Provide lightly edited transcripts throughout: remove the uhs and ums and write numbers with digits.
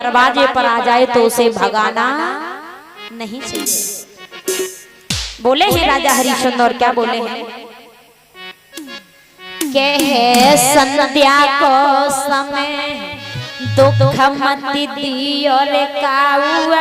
दरवाजे पर आ जाए तो उसे भगाना नहीं चाहिए। बोले हैं राजा हरिश्चंद्र, और क्या बोले हैं के है संध्या को समय दुख मत दियो रे काऊ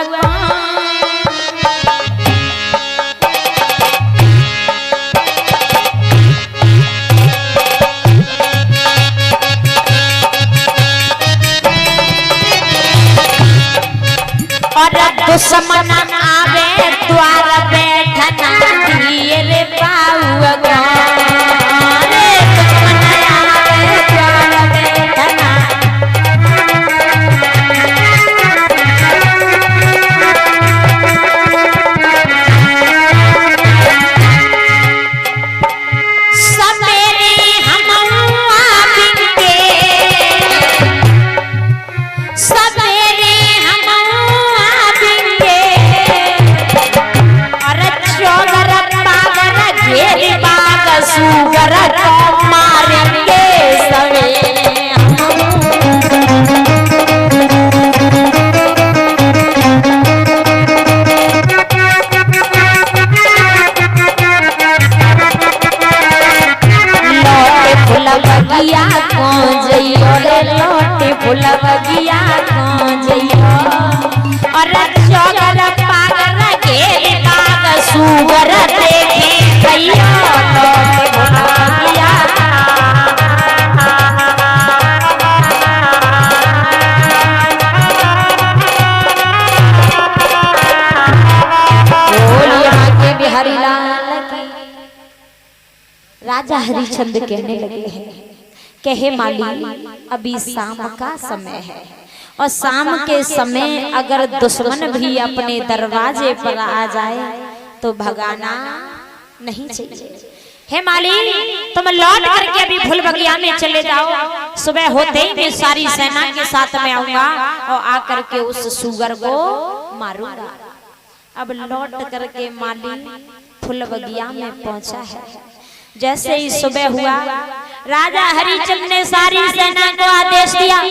और दुश्मन आवे द्वार बैठना दिए रे पाऊ रे दुश्मन आवे द्वार बैठना सवेरे हम आवेंगे सवेरे हम सुगर को मारेंगे सवेरे लौटे फुलवगिया को जइयो रे लौटे फुलवगिया को जइयो और सुगर पागर के बाग सुगर देखे गइयो राजा हरिश्चंद्र कहने लगे हैं कि हे माली, अभी शाम का समय है और शाम के समय अगर दुश्मन भी अपने दरवाजे पर आ जाए तो भगाना नहीं चाहिए। हे माली, तुम लौट करके अभी फूल बगिया में चले जाओ, सुबह होते ही मैं सारी सेना के साथ में आऊंगा और आकर के उस सुगर को मारूंगा। अब लौट करके माली फूल बगिया में पहुंचा है। जैसे ही सुबह हुआ, राजा हरिश्चंद्र ने सारी सेना को आदेश दिया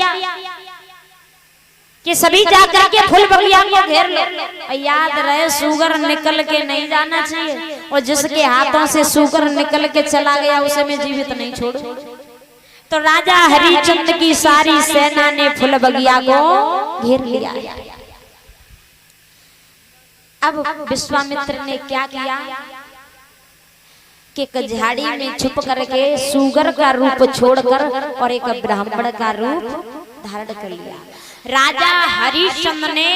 कि सभी जाकर के फूल बगिया को घेर लो। याद रहे सुगर निकल के नहीं जाना चाहिए और जिसके हाथों से सुगर निकल के चला गया उसे मैं जीवित नहीं छोड़ू। तो राजा हरिश्चंद्र की सारी सेना ने फूल बगिया को घेर लिया। अब विश्वामित्र ने क्या किया कि एक झाड़ी में छुप करके सुगर का रूप छोड़कर और एक ब्राह्मण का रूप धारण कर लिया। राजा हरिश्चंद्र ने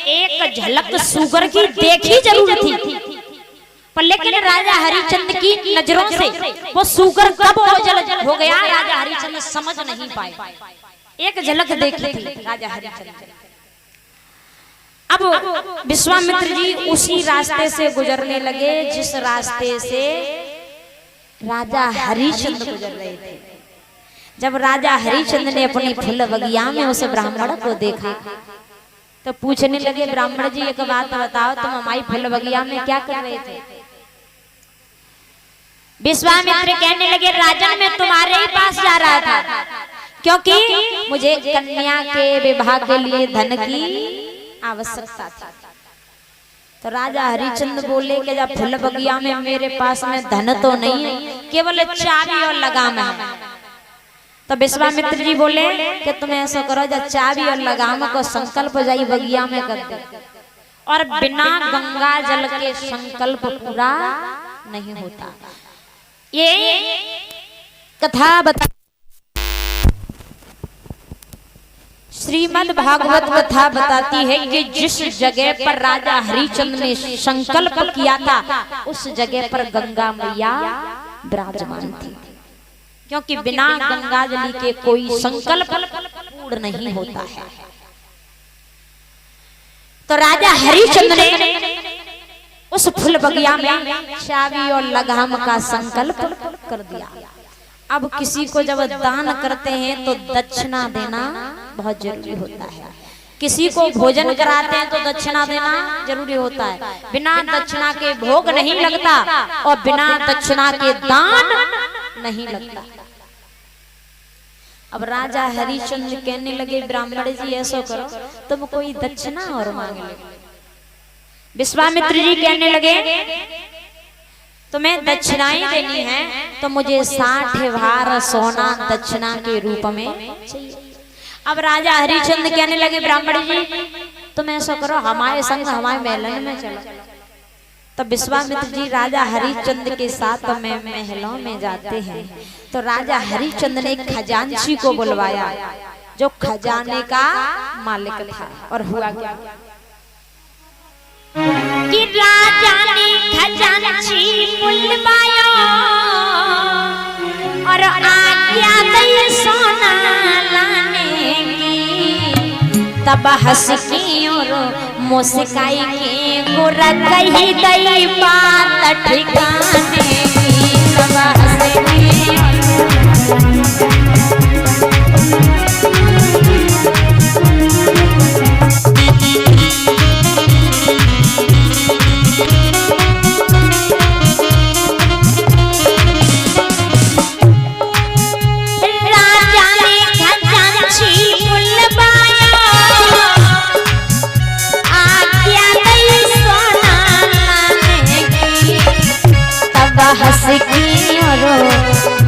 एक झलक सुगर की देखी जरूर थी, पर लेकिन राजा हरिश्चंद्र की नजरों से वो सुगर कब ओझल हो गया राजा हरिश्चंद्र समझ नहीं पाए। एक झलक देखी थी राजा हरिश्चंद्र। अब विश्वामित्र जी उसी रास्ते से गुजरने लगे जिस रास्ते से राजा हरिश्चंद्र गुजर रहे थे। जब राजा हरिश्चंद्र ने अपनी फूल बगिया में उस ब्राह्मण को देखा तो पूछने लगे, ब्राह्मण जी एक बात बताओ, तुम हमारी फूल बगिया में क्या कर रहे थे? विश्वामित्र कहने लगे, राजा मैं तुम्हारे ही पास जा रहा था क्योंकि मुझे कन्या के विवाह के लिए धन की आवश्यकता थी। तो राजा हरिश्चंद्र बोले कि जब फूल बगिया में मेरे पास में धन तो नहीं है, केवल चाबी और लगाम है। तो विश्वामित्र जी बोले कि तुम ऐसा करो, जब चाबी और लगाम को संकल्प जाई बगिया में कर दो, और बिना गंगा जल के संकल्प पूरा नहीं होता। ये कथा बता श्रीमद् भागवत कथा बताती है कि जिस जगह पर राजा हरिश्चंद्र ने संकल्प किया था उस जगह पर गंगा मैया विराजमान थी, क्योंकि बिना गंगा जल के कोई संकल्प पूर्ण नहीं होता है। तो राजा हरिश्चंद्र ने उस फूल बगिया में चाबी और लगाम का संकल्प कर दिया। अब किसी को जब दान करते हैं तो दक्षिणा देना बहुत जरूरी होता है। किसी को भोजन कराते हैं तो दक्षिणा देना जरूरी होता है। बिना दक्षिणा के भोग नहीं लगता और बिना दक्षिणा के दान नहीं लगता। अब राजा हरिश्चंद्र कहने लगे ब्राह्मण जी ऐसा करो तुम कोई दक्षिणा और मांग ले। विश्वामित्र जी कहने लगे तुम्हें दक्षिणाएं देनी है तो मुझे 60 भार सोना दक्षिणा के रूप में चाहिए। अब राजा हरिश्चंद्र कहने लगे ब्राह्मण जी तुम ऐसा करो हमारे संग हमारे महलन में चलो। तो विश्वामित्र जी राजा हरिश्चंद्र के साथ में महलों में जाते हैं। तो राजा हरिश्चंद्र ने खजांची को बुलवाया जो खजाने का मालिक था। और हुआ क्या कि राजा ने खजांची बुलवाया और आज्ञा दी सोना लाने की। तब हंस की और मुस्काई के गोरा कही गई बात ठिकाने की। तब हंस की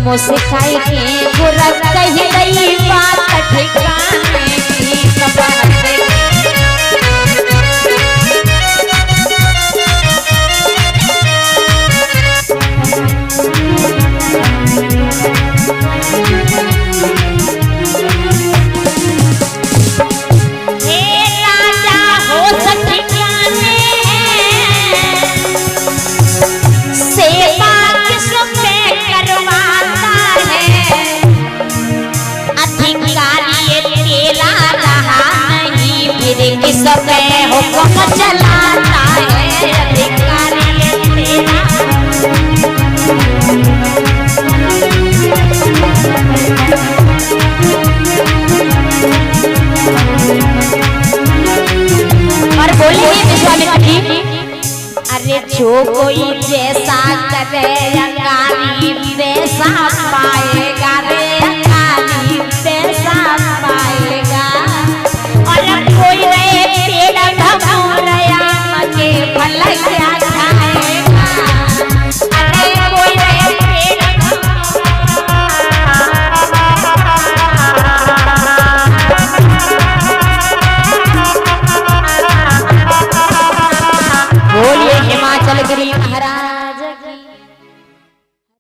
मुस्काई के गोरा कही गई बात ठिकाने की। तब सब हुक्म चलाता है अधिकारी तेरा। और बोलिए विश्वामित्र जी अरे जो कोई जैसा करे अंगारी वैसा पाएगा।